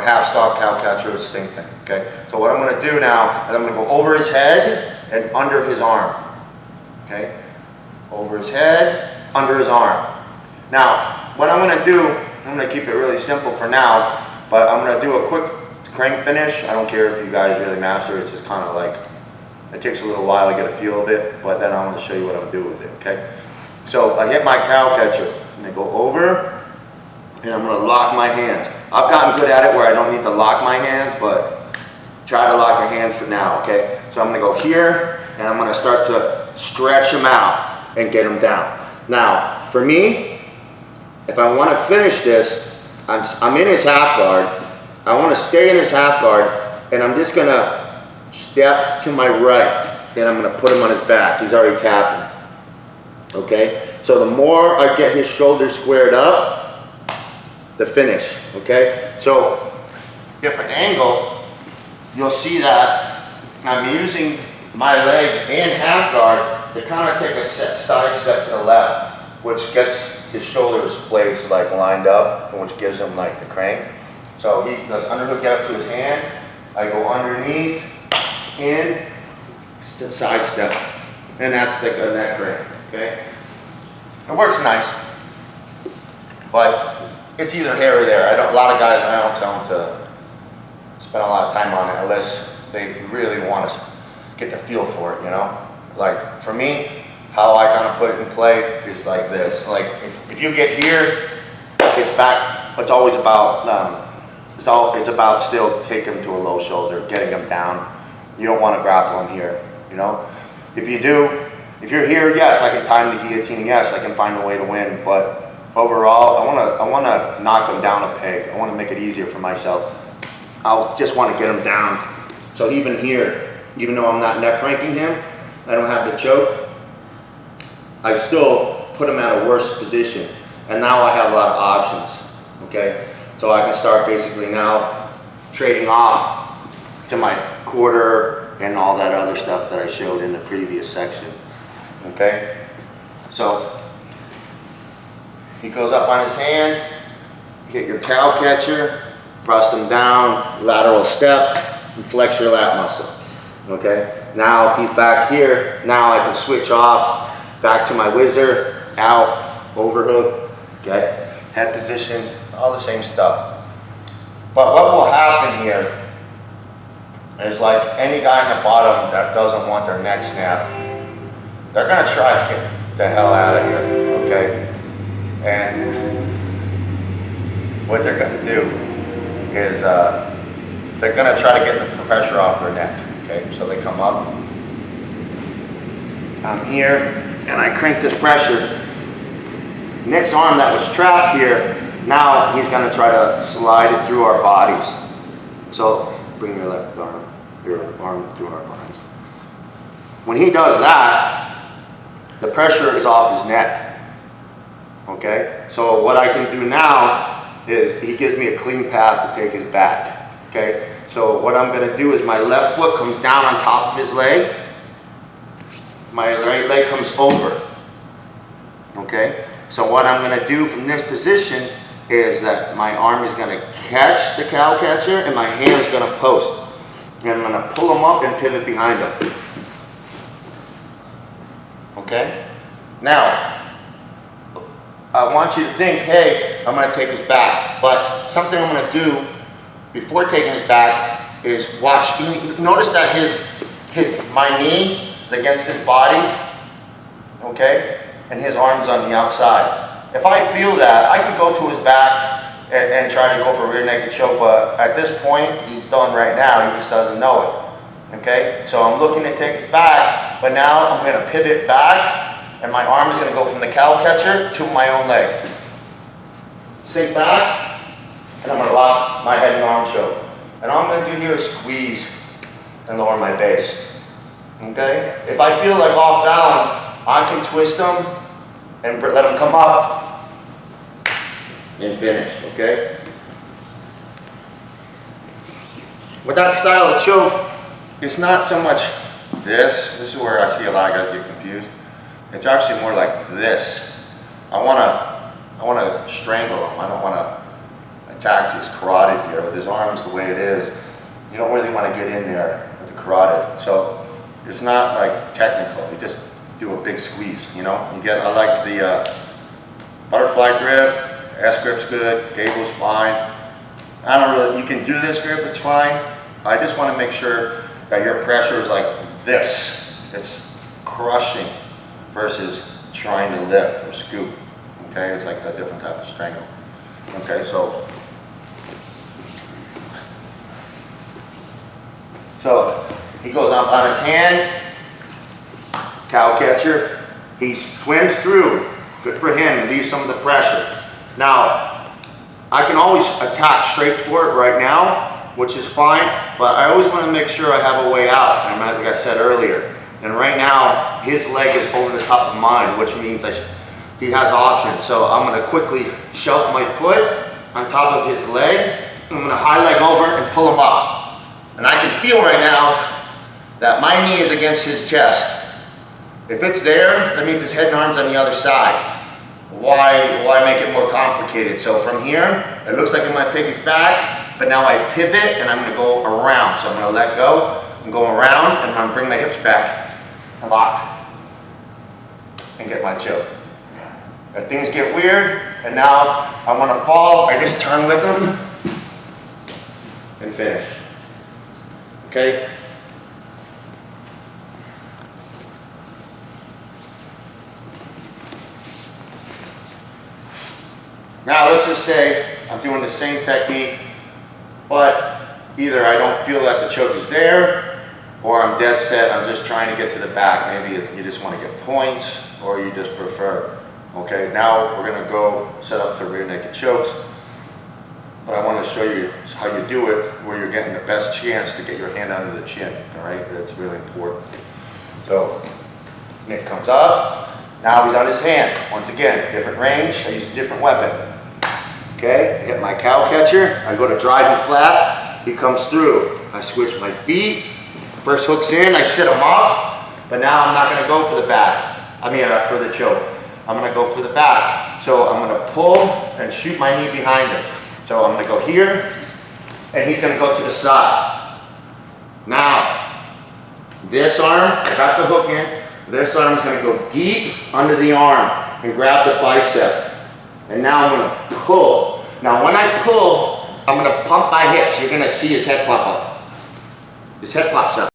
or half stalk cow catcher, it's the same thing, okay? So what I'm gonna do now is I'm gonna go over his head and under his arm, okay? Over his head, under his arm. Now, what I'm gonna do, I'm gonna keep it really simple for now, but I'm gonna do a quick crank finish. I don't care if you guys really master it, it's just kind of like, it takes a little while to get a feel of it, but then I'm gonna show you what I'm doing with it, okay? So I hit my cow catcher, and I go over, and I'm gonna lock my hands. I've gotten good at it where I don't need to lock my hands, but try to lock your hands for now, okay? So I'm gonna go here, and I'm gonna start to stretch him out and get him down. Now, for me, if I wanna finish this, I'm in his half guard. I wanna stay in his half guard, and I'm just gonna step to my right, and I'm gonna put him on his back. He's already tapping, okay? So the more I get his shoulders squared up, the finish, okay? So, different angle, you'll see that I'm using my leg and half guard to kind of take a side step to the left, which gets his shoulders blades like lined up, and which gives him like the crank. So he does underhook get up to his hand, I go underneath, in, side step, and that's the neck crank, okay? It works nice, but it's either here or there. A lot of guys, I don't tell them to spend a lot of time on it unless they really want to get the feel for it, you know? Like, for me, how I kind of put it in play is like this. Like, if you get here, it's back, it's always about, it's about still taking him to a low shoulder, getting him down. You don't want to grapple him here, you know? If you do, if you're here, yes, I can time the guillotine, yes, I can find a way to win, but overall, I want to knock him down a peg. I want to make it easier for myself. I just want to get him down. So even here, even though I'm not neck cranking him, I don't have the choke, I still put him at a worse position. And now I have a lot of options, okay? So I can start basically now trading off to my quarter and all that other stuff that I showed in the previous section, okay? So he goes up on his hand, hit your cow catcher, press them down, lateral step, and flex your lat muscle, okay? Now if he's back here, now I can switch off, back to my whizzer, out, overhook, okay? Head position, all the same stuff. But what will happen here is, like any guy in the bottom that doesn't want their neck snap, they're gonna try to get the hell out of here, okay? And what they're going to do is they're going to try to get the pressure off their neck, okay? So they come up, I'm here, and I crank this pressure. Next arm that was trapped here, now he's going to try to slide it through our bodies. So bring your left arm, your arm through our bodies. When he does that, the pressure is off his neck. Okay, so what I can do now is he gives me a clean path to take his back. Okay, so what I'm going to do is my left foot comes down on top of his leg, my right leg comes over. Okay, so what I'm going to do from this position is that my arm is going to catch the cow catcher and my hand is going to post. And I'm going to pull him up and pivot behind him. Okay, now I want you to think, hey, I'm going to take his back. But something I'm going to do before taking his back is watch. Notice that my knee is against his body, okay? And his arm's on the outside. If I feel that, I could go to his back and try to go for a rear naked choke, but at this point, he's done right now. He just doesn't know it, okay? So I'm looking to take it back, but now I'm going to pivot back, and my arm is going to go from the cow catcher to my own leg. Sink back, and I'm going to lock my head and arm choke. And all I'm going to do here is squeeze and lower my base. Okay? If I feel like off balance, I can twist them and let them come up and finish. Okay? With that style of choke, it's not so much this. This is where I see a lot of guys get confused. It's actually more like this. I wanna strangle them. I attacked his carotid here with his arms the way it is. You don't really want to get in there with the carotid. So it's not like technical. You just do a big squeeze, you know. You get, I like the butterfly grip, S grip's good, Gable's fine. I don't really, you can do this grip, it's fine. I just want to make sure that your pressure is like this. It's crushing versus trying to lift or scoop. Okay, it's like a different type of strangle. Okay, so he goes up on his hand, cow catcher, he swims through, good for him, and leaves some of the pressure. Now, I can always attack straight for it right now, which is fine, but I always want to make sure I have a way out, and like I said earlier. And right now, his leg is over the top of mine, which means he has options. So I'm going to quickly shelf my foot on top of his leg. I'm going to high leg over and pull him up. And I can feel right now that my knee is against his chest. If it's there, that means his head and arm's on the other side. Why make it more complicated? So from here, it looks like I'm going to take his back, but now I pivot and I'm going to go around. So I'm going to let go and go around, and I'm going to bring my hips back and lock and get my choke. If things get weird and now I want to fall, I just turn with him and finish. Okay? Now let's just say I'm doing the same technique, but either I don't feel that the choke is there, or I'm dead set, I'm just trying to get to the back. Maybe you just want to get points, or you just prefer. Okay, now we're going to go set up to rear naked chokes, but I want to show you how you do it where you're getting the best chance to get your hand under the chin. All right, that's really important. So Nick comes up. Now he's on his hand. Once again, different range. I use a different weapon. Okay, I hit my cow catcher. I go to drive and flap. He comes through. I switch my feet. First hook's in. I sit him up. But now I'm not going to go for the back. For the choke. I'm going to go for the back. So I'm going to pull and shoot my knee behind him. So I'm going to go here, and he's going to go to the side. Now, this arm, I got the hook in. This arm is going to go deep under the arm and grab the bicep. And now I'm going to pull. Now when I pull, I'm going to pump my hips. You're going to see his head pop up. His head pops up.